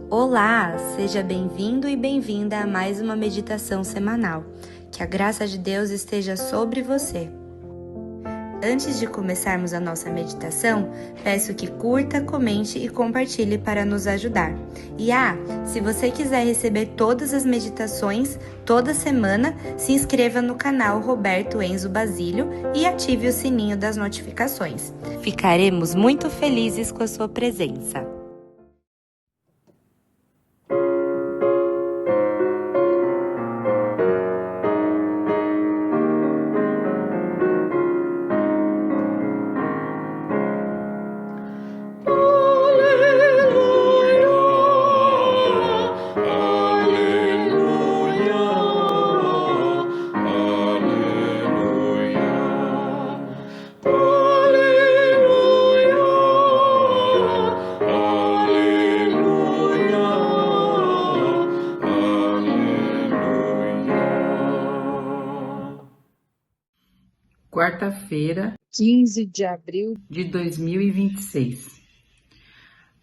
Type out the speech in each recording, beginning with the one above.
Olá, seja bem-vindo e bem-vinda a mais uma meditação semanal. Que a graça de Deus esteja sobre você. Antes de começarmos a nossa meditação, peço que curta, comente e compartilhe para nos ajudar. E se você quiser receber todas as meditações toda semana, se inscreva no canal Roberto Enzo Basílio e ative o sininho das notificações. Ficaremos muito felizes com a sua presença. Quarta-feira, 15 de abril de 2026.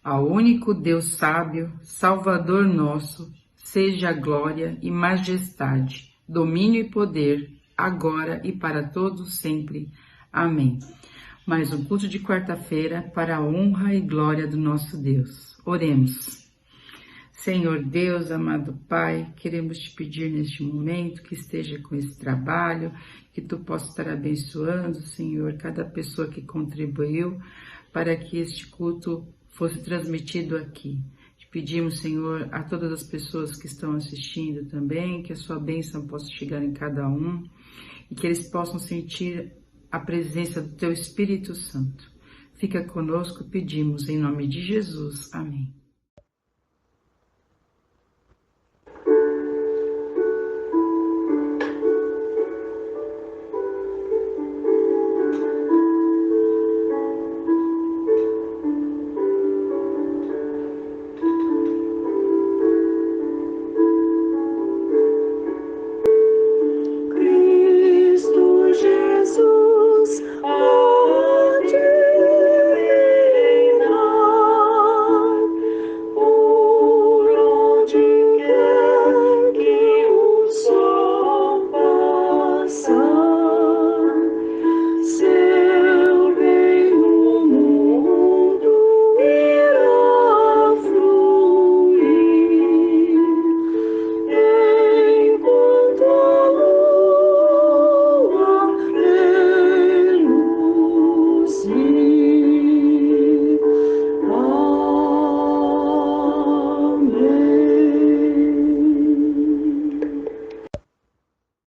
Ao único Deus sábio, Salvador nosso, seja glória e majestade, domínio e poder, agora e para todos sempre. Amém. Mais um culto de quarta-feira para a honra e glória do nosso Deus. Oremos. Senhor Deus, amado Pai, queremos te pedir neste momento que esteja com esse trabalho, que tu possa estar abençoando, Senhor, cada pessoa que contribuiu para que este culto fosse transmitido aqui. Te pedimos, Senhor, a todas as pessoas que estão assistindo também, que a sua bênção possa chegar em cada um e que eles possam sentir a presença do teu Espírito Santo. Fica conosco, pedimos em nome de Jesus. Amém.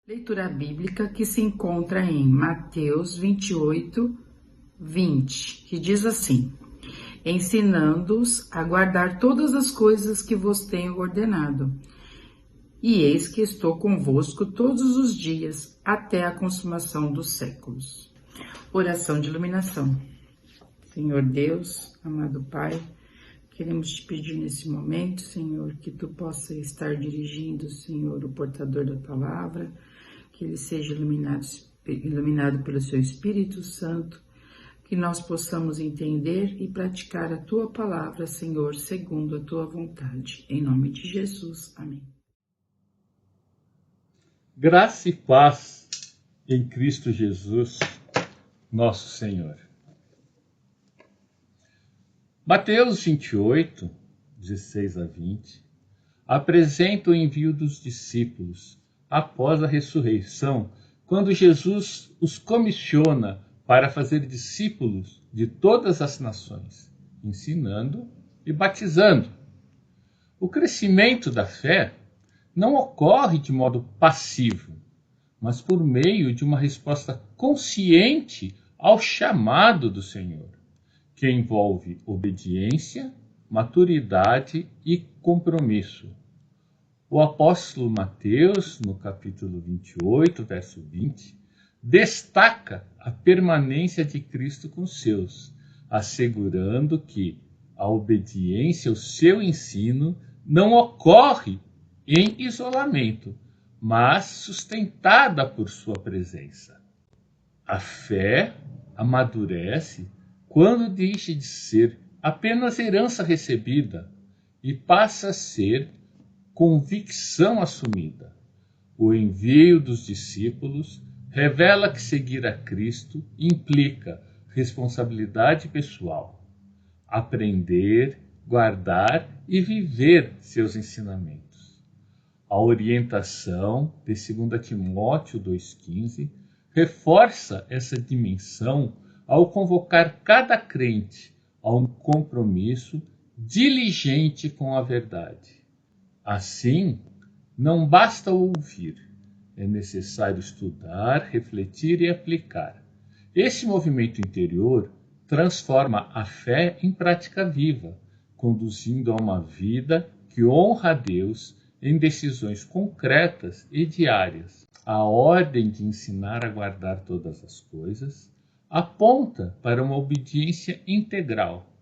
Leitura bíblica que se encontra em Mateus 28, 20, que diz assim: ensinando-os a guardar todas as coisas que vos tenho ordenado. E eis que estou convosco todos os dias, até a consumação dos séculos. Oração de iluminação. Senhor Deus, amado Pai, queremos te pedir nesse momento, Senhor, que tu possa estar dirigindo, Senhor, o portador da palavra, que ele seja iluminado pelo seu Espírito Santo, que nós possamos entender e praticar a tua palavra, Senhor, segundo a tua vontade. Em nome de Jesus. Amém. Graça e paz em Cristo Jesus, nosso Senhor. Mateus 28, 16 a 20, apresenta o envio dos discípulos após a ressurreição, quando Jesus os comissiona para fazer discípulos de todas as nações, ensinando e batizando. O crescimento da fé não ocorre de modo passivo, mas por meio de uma resposta consciente ao chamado do Senhor, que envolve obediência, maturidade e compromisso. O apóstolo Mateus, no capítulo 28, verso 20, destaca a permanência de Cristo com os seus, assegurando que a obediência ao seu ensino não ocorre em isolamento, mas sustentada por sua presença. A fé amadurece quando deixa de ser apenas herança recebida e passa a ser convicção assumida. O envio dos discípulos revela que seguir a Cristo implica responsabilidade pessoal, aprender, guardar e viver seus ensinamentos. A orientação de 2 Timóteo 2,15 reforça essa dimensão ao convocar cada crente a um compromisso diligente com a verdade. Assim, não basta ouvir, é necessário estudar, refletir e aplicar. Esse movimento interior transforma a fé em prática viva, conduzindo a uma vida que honra a Deus em decisões concretas e diárias. A ordem de ensinar a guardar todas as coisas aponta para uma obediência integral.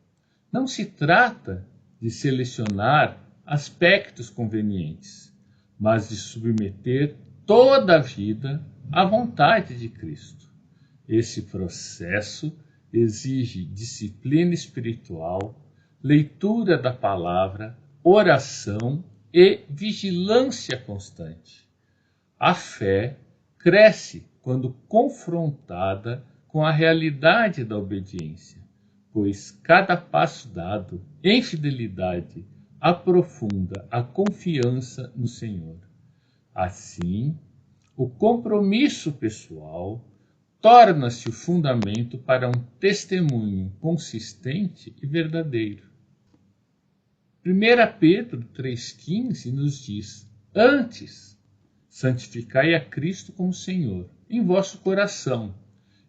Não se trata de selecionar aspectos convenientes, mas de submeter toda a vida à vontade de Cristo. Esse processo exige disciplina espiritual, leitura da palavra, oração e vigilância constante. A fé cresce quando confrontada com a realidade da obediência, pois cada passo dado em fidelidade aprofunda a confiança no Senhor. Assim, o compromisso pessoal torna-se o fundamento para um testemunho consistente e verdadeiro. 1 Pedro 3,15 nos diz: Antes, santificai a Cristo como Senhor em vosso coração,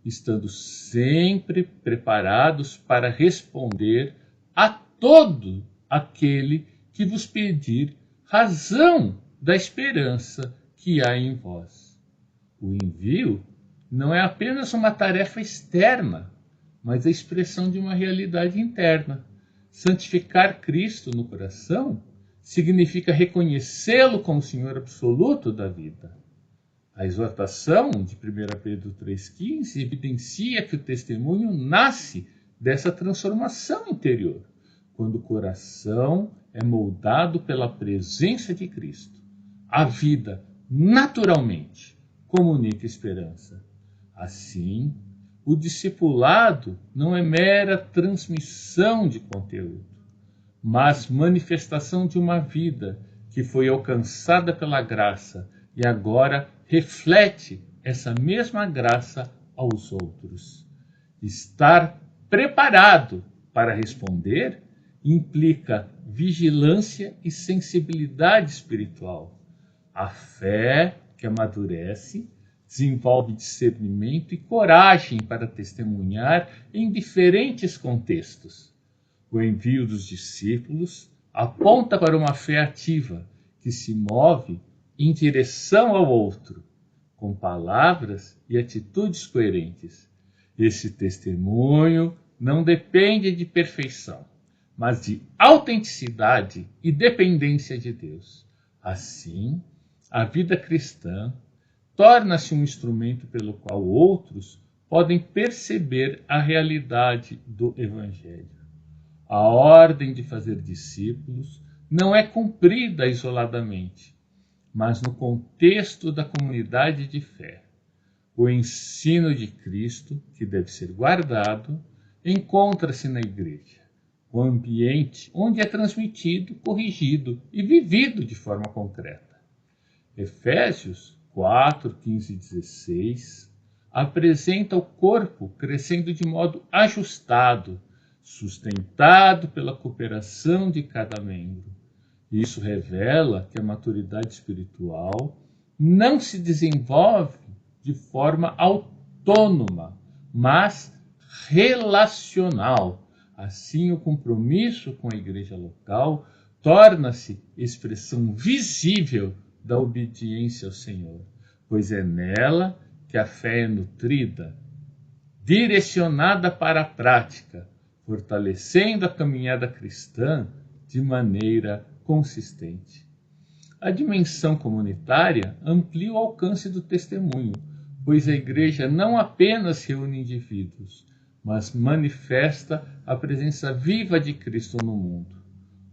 estando sempre preparados para responder a todo aquele que vos pedir razão da esperança que há em vós. O envio não é apenas uma tarefa externa, mas a expressão de uma realidade interna. Santificar Cristo no coração significa reconhecê-lo como Senhor absoluto da vida. A exortação de 1 Pedro 3,15 evidencia que o testemunho nasce dessa transformação interior, quando o coração é moldado pela presença de Cristo. A vida, naturalmente, comunica esperança. Assim, o discipulado não é mera transmissão de conteúdo, mas manifestação de uma vida que foi alcançada pela graça e agora reflete essa mesma graça aos outros. Estar preparado para responder implica vigilância e sensibilidade espiritual. A fé que amadurece desenvolve discernimento e coragem para testemunhar em diferentes contextos. O envio dos discípulos aponta para uma fé ativa que se move em direção ao outro, com palavras e atitudes coerentes. Esse testemunho não depende de perfeição, mas de autenticidade e dependência de Deus. Assim, a vida cristã torna-se um instrumento pelo qual outros podem perceber a realidade do Evangelho. A ordem de fazer discípulos não é cumprida isoladamente, mas no contexto da comunidade de fé. O ensino de Cristo, que deve ser guardado, encontra-se na igreja, o ambiente onde é transmitido, corrigido e vivido de forma concreta. Efésios 4, 15 e 16 apresenta o corpo crescendo de modo ajustado, sustentado pela cooperação de cada membro. Isso revela que a maturidade espiritual não se desenvolve de forma autônoma, mas relacional. Assim, o compromisso com a igreja local torna-se expressão visível da obediência ao Senhor, pois é nela que a fé é nutrida, direcionada para a prática, fortalecendo a caminhada cristã de maneira consistente. A dimensão comunitária amplia o alcance do testemunho, pois a igreja não apenas reúne indivíduos, mas manifesta a presença viva de Cristo no mundo.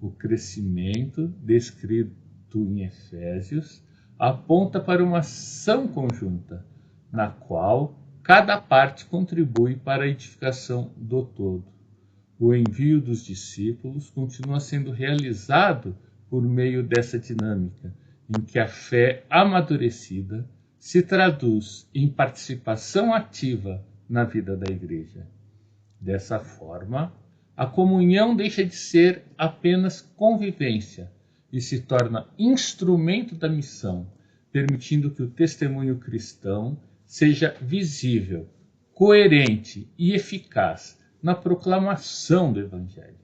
O crescimento, descrito em Efésios, aponta para uma ação conjunta, na qual cada parte contribui para a edificação do todo. O envio dos discípulos continua sendo realizado por meio dessa dinâmica, em que a fé amadurecida se traduz em participação ativa na vida da igreja. Dessa forma, a comunhão deixa de ser apenas convivência e se torna instrumento da missão, permitindo que o testemunho cristão seja visível, coerente e eficaz na proclamação do Evangelho.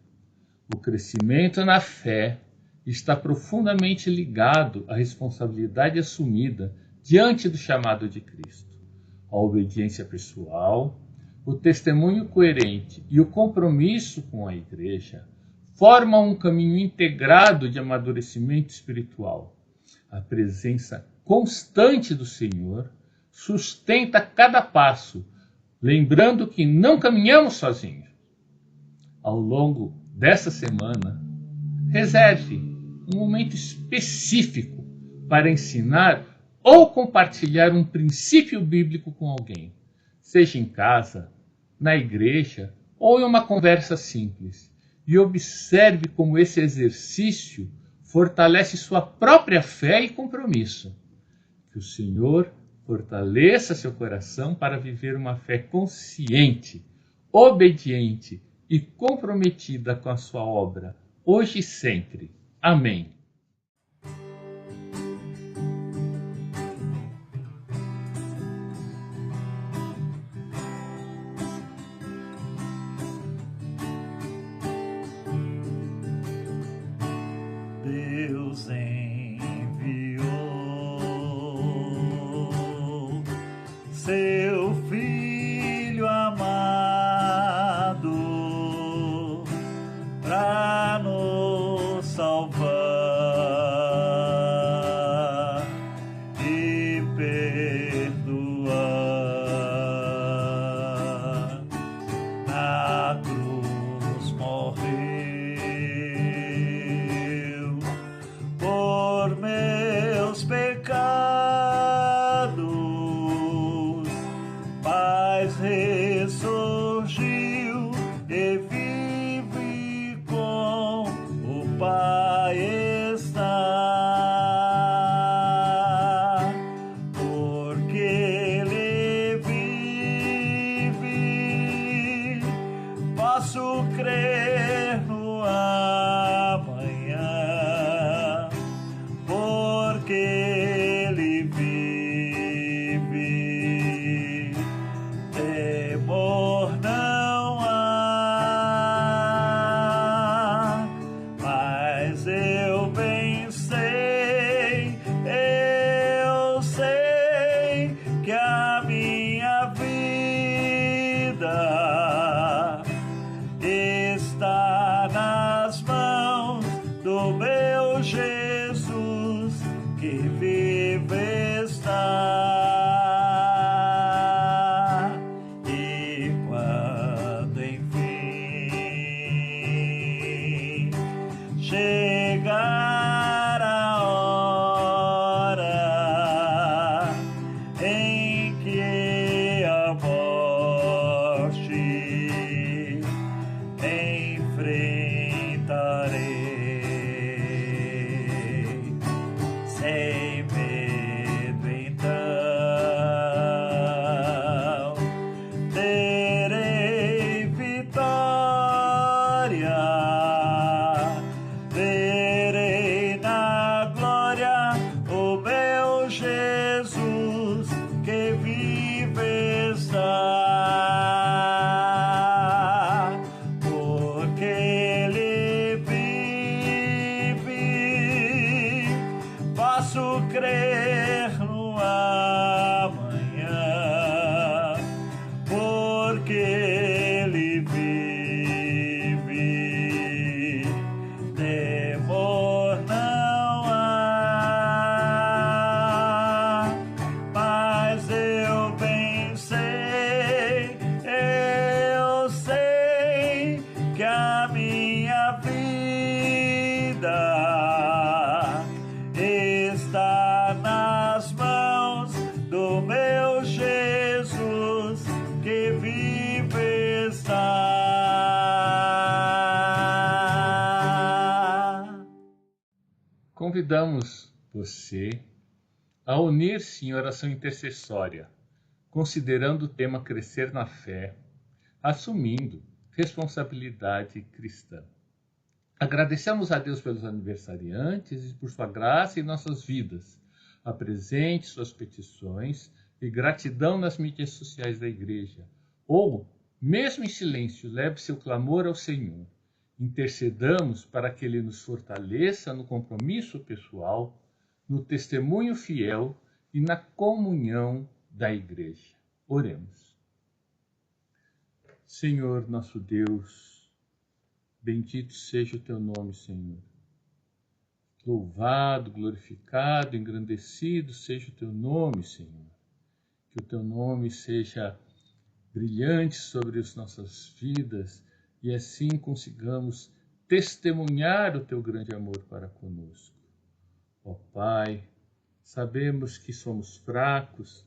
O crescimento na fé está profundamente ligado à responsabilidade assumida diante do chamado de Cristo. A obediência pessoal, o testemunho coerente e o compromisso com a Igreja formam um caminho integrado de amadurecimento espiritual. A presença constante do Senhor sustenta cada passo, lembrando que não caminhamos sozinhos. Ao longo dessa semana, reserve um momento específico para ensinar ou compartilhar um princípio bíblico com alguém, seja em casa, na igreja ou em uma conversa simples, e observe como esse exercício fortalece sua própria fé e compromisso. Que o Senhor fortaleça seu coração para viver uma fé consciente, obediente e comprometida com a sua obra, hoje e sempre. Amém. Deus enviou seu Filho amado para nos salvar e perdoar. Na cruz morreu por meus pecados, mas ressurgiu e vive com o Pai está, porque Ele vive, posso crer no amanhã, porque Ele vive, temor não há, mas eu bem sei, eu sei que a minha vida está nas mãos do meu Jesus, que vive está. E quando enfim chegar a hora em que a morte enfrentarei, sem medo então terei vitória, verei na glória o meu Jesus, que vive está, porque Ele vive, posso convidamos você a unir-se em oração intercessória, considerando o tema Crescer na Fé, assumindo responsabilidade cristã. Agradecemos a Deus pelos aniversariantes e por sua graça em nossas vidas. Apresente suas petições e gratidão nas mídias sociais da igreja. Ou, mesmo em silêncio, leve seu clamor ao Senhor. Intercedamos para que Ele nos fortaleça no compromisso pessoal, no testemunho fiel e na comunhão da igreja. Oremos. Senhor, nosso Deus, bendito seja o teu nome, Senhor. Louvado, glorificado, engrandecido seja o teu nome, Senhor. Que o teu nome seja brilhante sobre as nossas vidas e assim consigamos testemunhar o teu grande amor para conosco. Ó Pai, sabemos que somos fracos.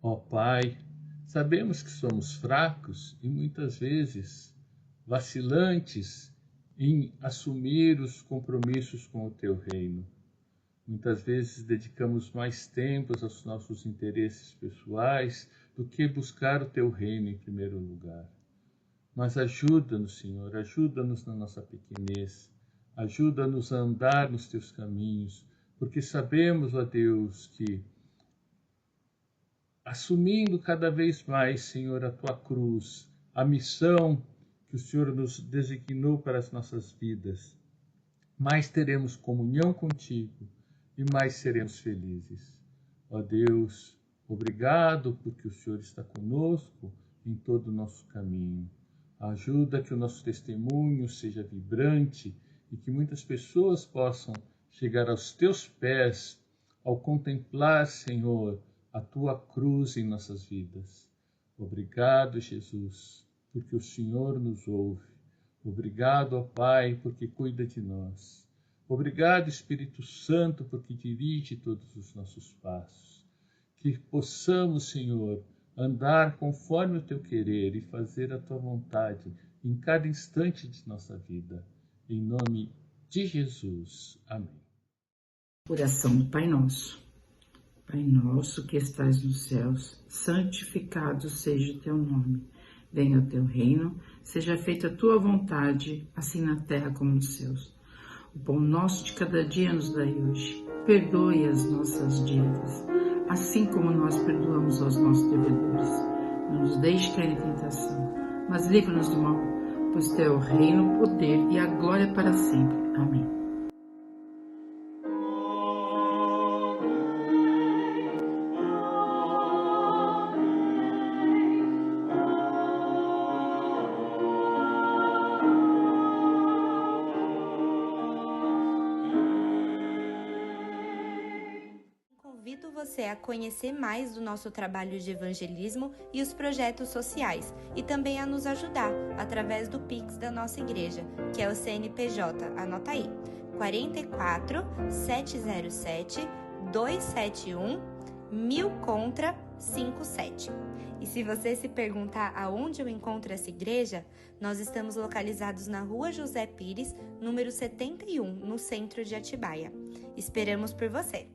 Ó Pai, sabemos que somos fracos e muitas vezes vacilantes em assumir os compromissos com o teu reino. Muitas vezes dedicamos mais tempo aos nossos interesses pessoais do que buscar o teu reino em primeiro lugar. Mas ajuda-nos, Senhor, ajuda-nos na nossa pequenez, ajuda-nos a andar nos teus caminhos, porque sabemos, ó Deus, que assumindo cada vez mais, Senhor, a tua cruz, a missão que o Senhor nos designou para as nossas vidas, mais teremos comunhão contigo e mais seremos felizes. Ó Deus, obrigado porque o Senhor está conosco em todo o nosso caminho. Ajuda que o nosso testemunho seja vibrante e que muitas pessoas possam chegar aos teus pés ao contemplar, Senhor, a tua cruz em nossas vidas. Obrigado, Jesus, porque o Senhor nos ouve. Obrigado, ó Pai, porque cuida de nós. Obrigado, Espírito Santo, porque dirige todos os nossos passos. Que possamos, Senhor, andar conforme o teu querer e fazer a tua vontade em cada instante de nossa vida. Em nome de Jesus. Amém. Oração do Pai Nosso. Pai nosso que estás nos céus, santificado seja o teu nome. Venha o teu reino, seja feita a tua vontade, assim na terra como nos céus. O pão nosso de cada dia nos dai hoje. Perdoe as nossas dívidas, assim como nós perdoamos aos nossos devedores. Não nos deixe cair em tentação, mas livra-nos do mal, pois teu é o reino, o poder e a glória para sempre. Amém. Convido você a conhecer mais do nosso trabalho de evangelismo e os projetos sociais, e também a nos ajudar através do Pix da nossa igreja, que é o CNPJ, anota aí, 44 707 271 1000 contra 57. E se você se perguntar aonde eu encontro essa igreja, nós estamos localizados na Rua José Pires, número 71, no centro de Atibaia. Esperamos por você!